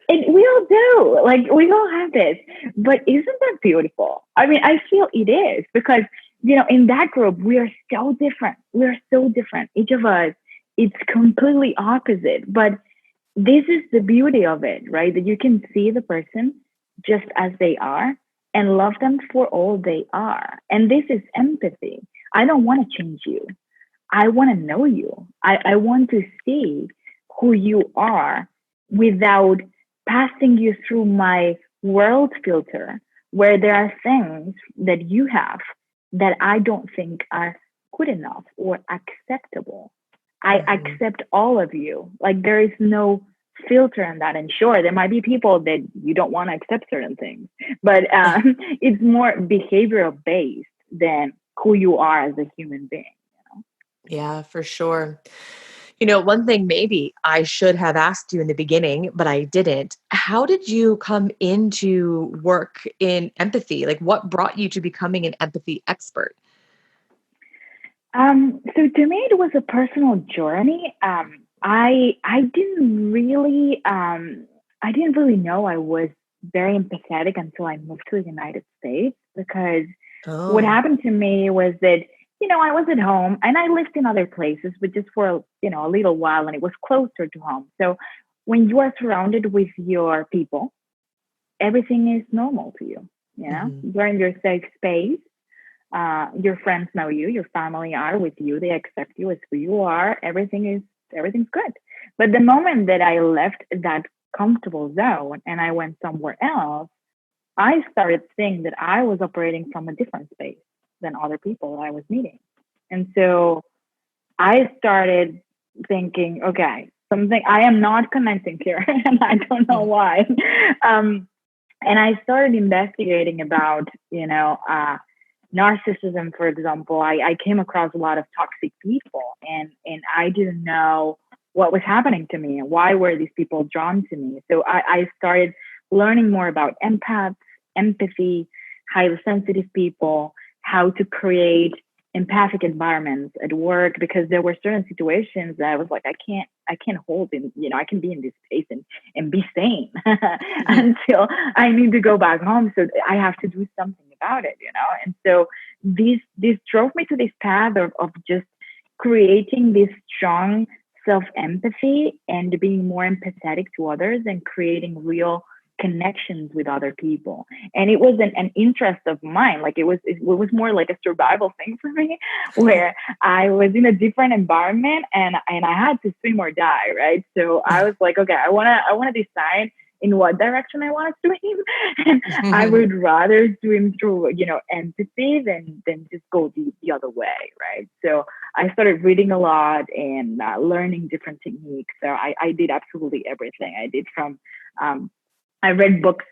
S3: and we all do, like we all have this, but isn't that beautiful? I mean, I feel it is because, in that group, we are so different. We are so different. Each of us, it's completely opposite, but this is the beauty of it, right? That you can see the person just as they are and love them for all they are. And this is empathy. I don't want to change you. I want to know you. I want to see who you are without passing you through my world filter, where there are things that you have that I don't think are good enough or acceptable. I
S1: Hmm.
S3: accept all of you. Like there is no filter in that. And sure, there might be people that you don't want to accept certain things, but it's more behavioral based than who you are as a human being.
S1: Yeah, for sure. One thing maybe I should have asked you in the beginning, but I didn't. How did you come into work in empathy? Like, what brought you to becoming an empathy expert?
S3: So to me, it was a personal journey. I didn't really know I was very empathetic until I moved to the United States, because what
S1: Oh,
S3: happened to me was that, I was at home and I lived in other places, but just for, a little while, and it was closer to home. So when you are surrounded with your people, everything is normal to you.
S1: hmm.
S3: You're in your safe space. Your friends know you, your family are with you, they accept you as who you are. Everything's good. But the moment that I left that comfortable zone and I went somewhere else, I started seeing that I was operating from a different space than other people that I was meeting. And so I started thinking, okay, something I am not connecting here, and I don't know why. Um, and I started investigating about, narcissism, for example. I came across a lot of toxic people, and I didn't know what was happening to me and why were these people drawn to me. So I started learning more about empaths, empathy, highly sensitive people, how to create empathic environments at work, because there were certain situations that I was like, I can't hold in, I can be in this space and be sane until I need to go back home. So I have to do something about it. And so this drove me to this path of just creating this strong self-empathy and being more empathetic to others and creating real connections with other people. And it was an interest of mine. Like it was more like a survival thing for me, where I was in a different environment and I had to swim or die, right? So I was like, okay, I wanna decide in what direction I want to swim. And I would rather swim through, empathy than just go the other way, right? So I started reading a lot and learning different techniques. So I did absolutely everything. I did from I read books,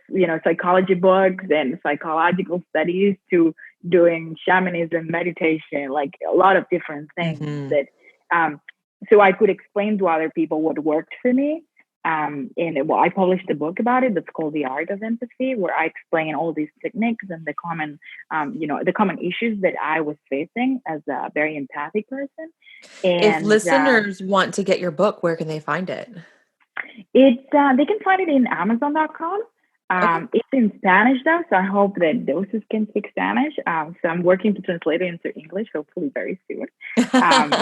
S3: psychology books and psychological studies, to doing shamanism, meditation, like a lot of different things
S1: Hmm.
S3: that, um, so I could explain to other people what worked for me. And well, I published a book about it that's called The Art of Empathy, where I explain all these techniques and the common issues that I was facing as a very empathic person.
S1: If
S3: And
S1: listeners want to get your book, where can they find it?
S3: they can find it in Amazon.com.
S1: Okay.
S3: It's in Spanish though, so I hope that those who can speak Spanish. So I'm working to translate it into English, hopefully very soon. And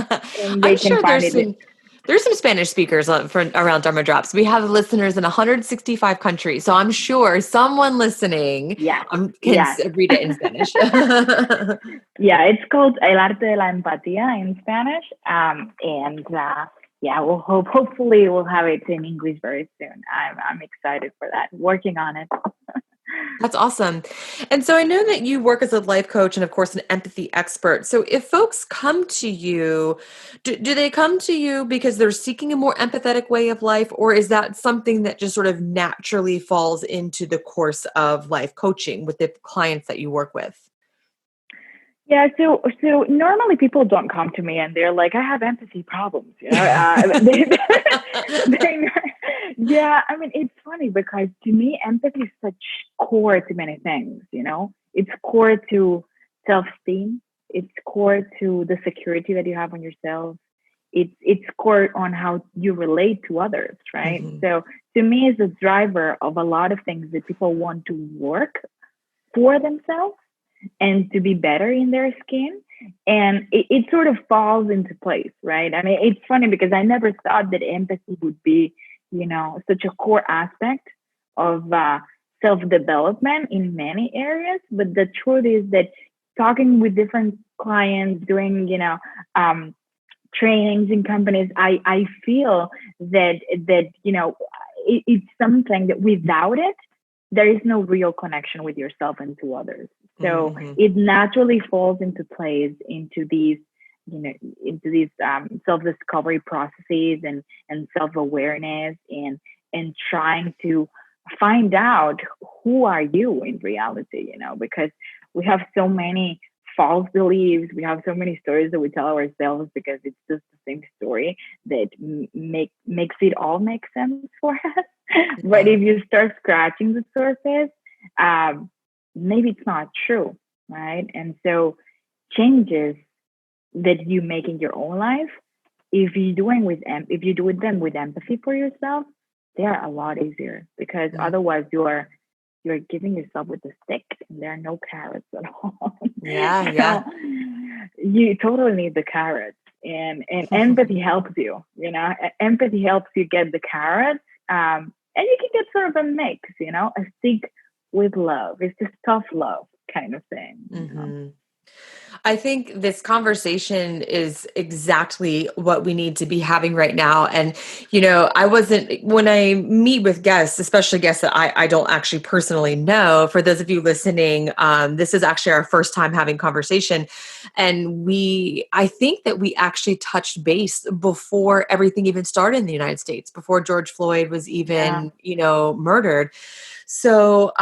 S3: they
S1: I'm
S3: can
S1: sure
S3: find it.
S1: there's some Spanish speakers around Dharma Drops. We have listeners in 165 countries, so I'm sure someone listening
S3: Yes,
S1: can
S3: yes.
S1: read it in Spanish.
S3: Yeah, it's called El Arte de la Empatía in Spanish. And yeah, hopefully we'll have it in English very soon. I'm excited for that. Working on it.
S1: That's awesome. And so I know that you work as a life coach and, of course, an empathy expert. So if folks come to you, do they come to you because they're seeking a more empathetic way of life, or is that something that just sort of naturally falls into the course of life coaching with the clients that you work with?
S3: Yeah, so normally people don't come to me and they're like, I have empathy problems, yeah, I mean, it's funny because to me, empathy is such core to many things, It's core to self-esteem. It's core to the security that you have on yourself. It's core on how you relate to others, right?
S1: Mhm.
S3: So to me, it's a driver of a lot of things that people want to work for themselves and to be better in their skin. And it sort of falls into place, right? I mean, it's funny because I never thought that empathy would be, such a core aspect of self-development in many areas. But the truth is that talking with different clients, doing, trainings in companies, I feel that it's something that without it, there is no real connection with yourself and to others. So
S1: Mhm.
S3: it naturally falls into place into these, self-discovery processes and self-awareness and trying to find out who are you in reality, because we have so many false beliefs. We have so many stories that we tell ourselves because it's just the same story that makes it all make sense for us. But
S1: Yeah.
S3: if you start scratching the surface, maybe it's not true, right? And so changes that you make in your own life, if you do them with empathy for yourself, they are a lot easier because
S1: Mm.
S3: otherwise you're giving yourself with a stick and there are no carrots at all.
S1: Yeah,
S3: So
S1: yeah.
S3: you totally need the carrots, and empathy helps you. Empathy helps you get the carrots, and you can get sort of a mix. A stick with love. It's just tough love kind of thing.
S1: Mhm. I think this conversation is exactly what we need to be having right now. And, when I meet with guests, especially guests that I don't actually personally know, for those of you listening, this is actually our first time having conversation. And I think that we actually touched base before everything even started in the United States, before George Floyd was
S3: Yeah,
S1: even, murdered. So,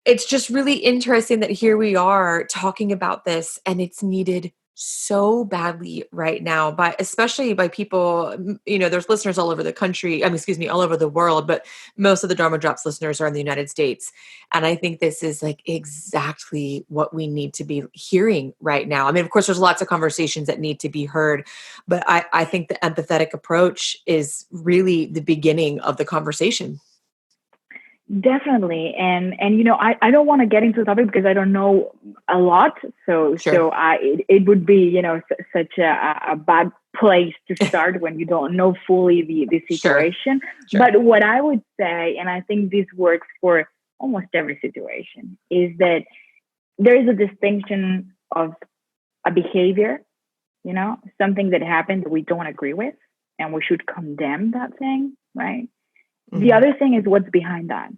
S1: it's just really interesting that here we are talking about this and it's needed so badly right now, especially by people, there's listeners all over the country, excuse me, all over the world, but most of the Dharma Drops listeners are in the United States. And I think this is like exactly what we need to be hearing right now. I mean, of course, there's lots of conversations that need to be heard, but I think the empathetic approach is really the beginning of the conversation.
S3: definitely. And I don't want to get into the topic because I don't know a lot.
S1: Sure.
S3: It would be such a bad place to start when you don't know fully the
S1: Sure.
S3: situation.
S1: Sure.
S3: But what I would say, and I think this works for almost every situation, is that there is a distinction of a behavior, something that happened that we don't agree with, and we should condemn that thing, right? The
S1: Mhm.
S3: other thing is what's behind that.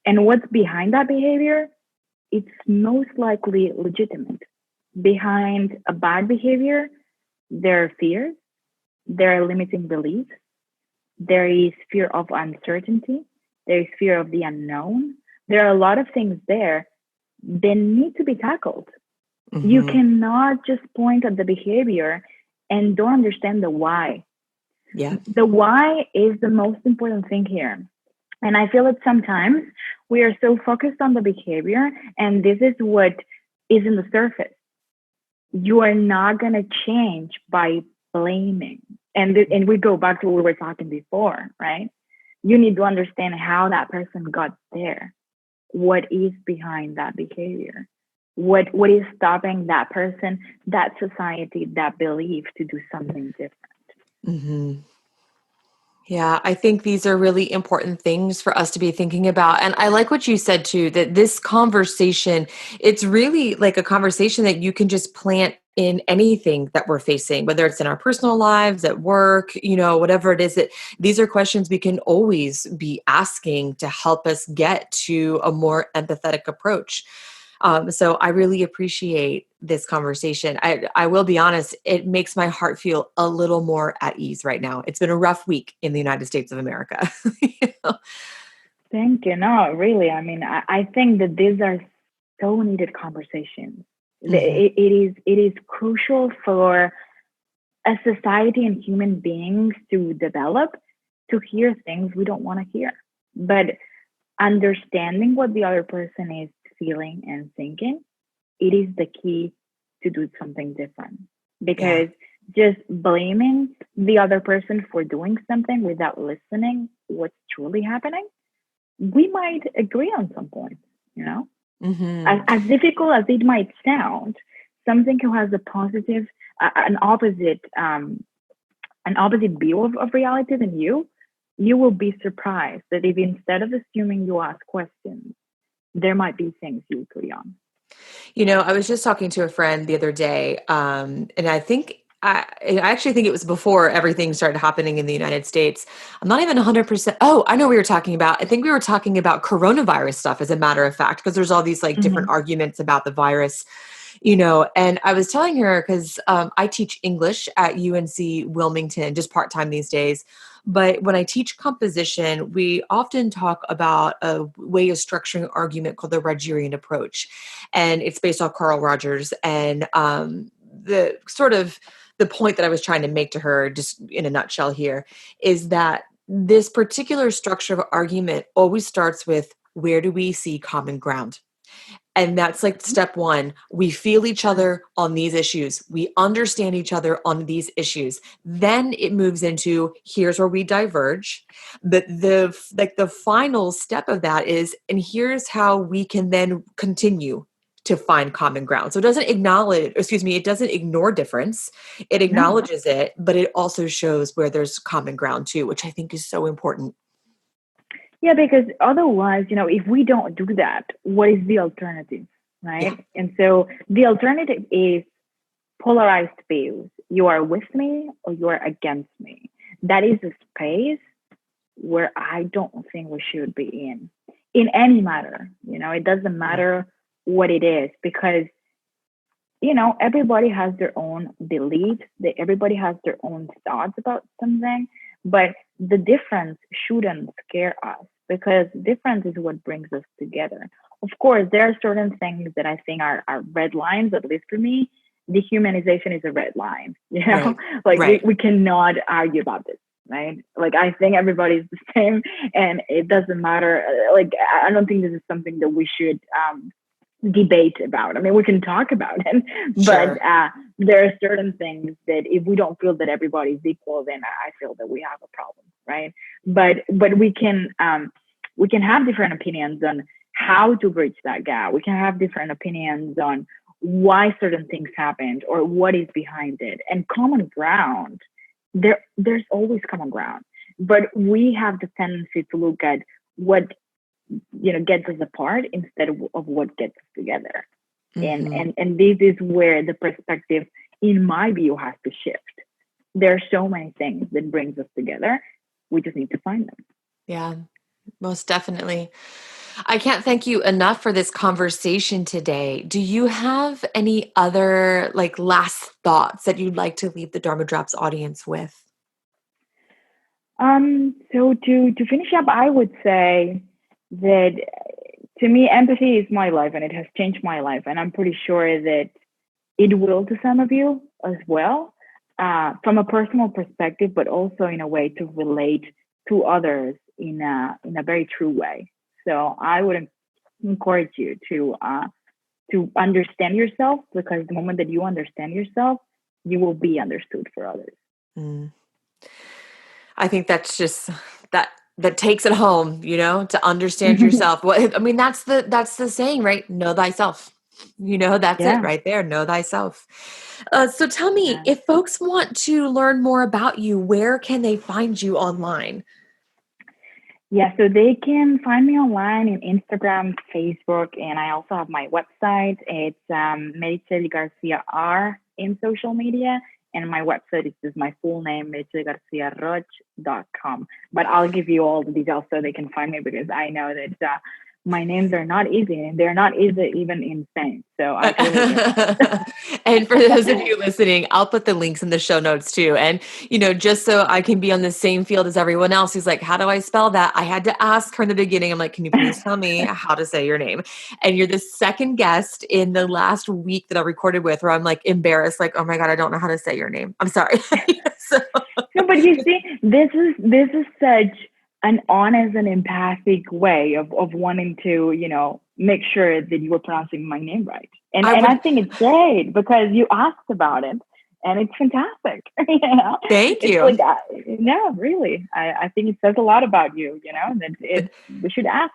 S3: And what's behind that behavior, it's most likely legitimate. Behind a bad behavior, there are fears, there are limiting beliefs, there is fear of uncertainty, there is fear of the unknown. There are a lot of things there that need to be tackled. You
S1: Mhm.
S3: cannot just point at the behavior and don't understand the why.
S1: Yeah.
S3: The why is the most important thing here. And I feel that sometimes we are so focused on the behavior, and this is what is in the surface. You are not going to change by blaming. And we go back to what we were talking before, right? You need to understand how that person got there. what is behind that behavior. What is stopping that person, that society, that belief to do something different?
S1: Mm-hmm. Yeah, I think these are really important things for us to be thinking about. And I like what you said too, that this conversation, it's really like a conversation that you can just plant in anything that we're facing, whether it's in our personal lives, at work, whatever it is, that these are questions we can always be asking to help us get to a more empathetic approach. So I really appreciate this conversation. I will be honest, it makes my heart feel a little more at ease right now. It's been a rough week in the United States of America. You know?
S3: Thank you. No, really. I mean, I think that these are so needed conversations.
S1: Mhm.
S3: It is crucial for a society and human beings to develop, to hear things we don't want to hear. But understanding what the other person is feeling and thinking, it is the key to do something different.
S1: Yeah.
S3: Because just blaming the other person for doing something without listening what's truly happening, we might agree on some points, you know?
S1: Hmm.
S3: As difficult as it might sound, something who has a positive, an opposite, an opposite view of reality than you will be surprised that if instead of assuming you ask questions, there might be things you agree on.
S1: I was just talking to a friend the other day, and I actually think it was before everything started happening in the United States. I'm not even 100%. Oh, I know what we were talking about. I think we were talking about coronavirus stuff, as a matter of fact, because there's all these like different
S3: Mm-hmm.
S1: arguments about the virus, and I was telling her because I teach English at UNC Wilmington, just part time these days. But when I teach composition, we often talk about a way of structuring argument called the Rogerian approach. And it's based off Carl Rogers. And the point that I was trying to make to her, just in a nutshell here, is that this particular structure of argument always starts with, where do we see common ground? And that's like step one. We feel each other on these issues. We understand each other on these issues. Then it moves into, here's where we diverge. But the final step of that is, and here's how we can then continue to find common ground. So it doesn't ignore difference. It
S3: No.
S1: acknowledges it, but it also shows where there's common ground too, which I think is so important.
S3: Yeah, because otherwise, if we don't do that, what is the alternative,
S1: Yeah.
S3: right? And so the alternative is polarized views. You are with me or you are against me. That is a space where I don't think we should be in any matter. It doesn't matter what it is, because everybody has their own beliefs, everybody has their own thoughts about something, but the difference shouldn't scare us, because difference is what brings us together. Of course, there are certain things that I think are red lines, at least for me. Dehumanization is a red line,
S1: Right.
S3: like
S1: Right.
S3: we cannot argue about this, right? Like, I think everybody's the same and it doesn't matter. Like, I don't think this is something that we should debate about. I mean, we can talk about it, but
S1: Sure.
S3: there are certain things that if we don't feel that everybody's equal, then I feel that we have a problem, right? But we can have different opinions on how to bridge that gap. We can have different opinions on why certain things happened or what is behind it. And common ground, there's always common ground, but we have the tendency to look at what gets us apart instead of what gets us together. and
S1: Hmm.
S3: and and this is where the perspective, in my view, has to shift. There are so many things that brings us together. We just need to find them.
S1: Yeah. Most definitely. I can't thank you enough for this conversation today. Do you have any other like last thoughts that you'd like to leave the Dharma Drops audience with?
S3: So to finish up, I would say that to me, empathy is my life and it has changed my life. And I'm pretty sure that it will to some of you as well, from a personal perspective, but also in a way to relate to others in a very true way. So I would encourage you to understand yourself, because the moment that you understand yourself, you will be understood for others.
S1: Mm. I think that's just that that takes it home, to understand yourself. What I mean, that's the saying, right? Know thyself. That's it
S3: Yeah.
S1: right there. Know thyself. So tell me,
S3: Yeah.
S1: if folks want to learn more about you, where can they find you online?
S3: Yeah, so they can find me online in Instagram, Facebook, and I also have my website. It's Meritxell Garcia R in social media. And my website is just my full name, meritxellgarciarog.com. But I'll give you all the details so they can find me, because I know that my names are not easy, and they're not easy even in Spain. So I totally get that.
S1: And for those of you listening, I'll put the links in the show notes too. And, just so I can be on the same field as everyone else who's like, how do I spell that? I had to ask her in the beginning. I'm like, can you please tell me how to say your name? And you're the second guest in the last week that I recorded with where I'm like embarrassed, like, oh my God, I don't know how to say your name. I'm sorry. So.
S3: No, but you see, this is such an honest and empathic way of wanting to, make sure that you were pronouncing my name right. And I think it's great because you asked about it, and it's fantastic.
S1: Thank
S3: It's
S1: you.
S3: like, no, really, I think it says a lot about you. That we should ask.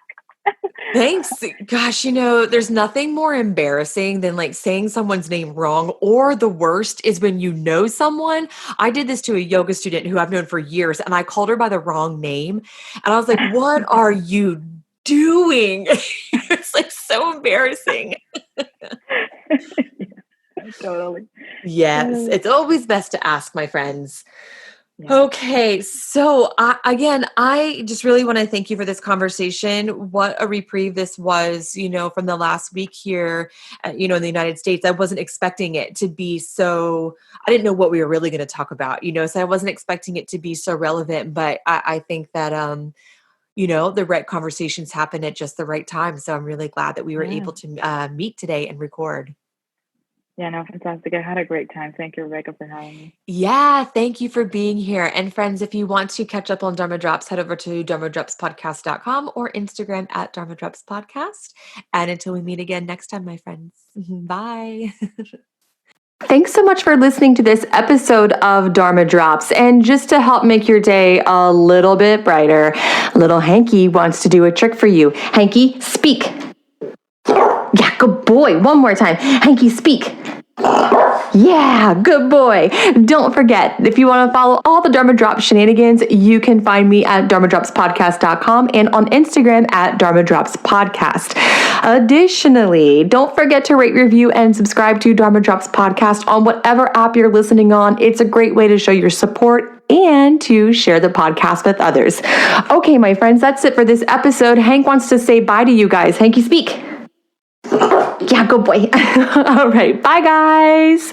S1: Thanks. Gosh, there's nothing more embarrassing than like saying someone's name wrong, or the worst is when you know someone. I did this to a yoga student who I've known for years, and I called her by the wrong name. And I was like, what are you doing? It's like so embarrassing.
S3: Totally.
S1: Yes, it's always best to ask, my friends.
S3: Yeah.
S1: Okay, so I just really want to thank you for this conversation. What a reprieve this was, from the last week here, in the United States. I wasn't expecting it to be so, I didn't know what we were really going to talk about, so I wasn't expecting it to be so relevant, but I think that, the right conversations happen at just the right time. So I'm really glad that we were
S3: Yeah.
S1: able to meet today and record.
S3: Yeah, no, fantastic. I had a great time. Thank you, Rebecca, for having me.
S1: Yeah, thank you for being here. And friends, if you want to catch up on Dharma Drops, head over to dharmadropspodcast.com or Instagram at Dharma Drops Podcast. And until we meet again next time, my friends, bye. Thanks so much for listening to this episode of Dharma Drops. And just to help make your day a little bit brighter, little Hanky wants to do a trick for you. Hanky, speak. Yeah, good boy. One more time. Hanky, speak. Yeah, good boy. Don't forget, if you want to follow all the Dharma Drops shenanigans, you can find me at dharmadropspodcast.com and on Instagram at Dharma Drops Podcast. Additionally, don't forget to rate, review, and subscribe to Dharma Drops Podcast on whatever app you're listening on. It's a great way to show your support and to share the podcast with others. Okay, my friends, that's it for this episode. Hank wants to say bye to you guys. Hanky, speak. Yeah, good boy. All right. Bye, guys.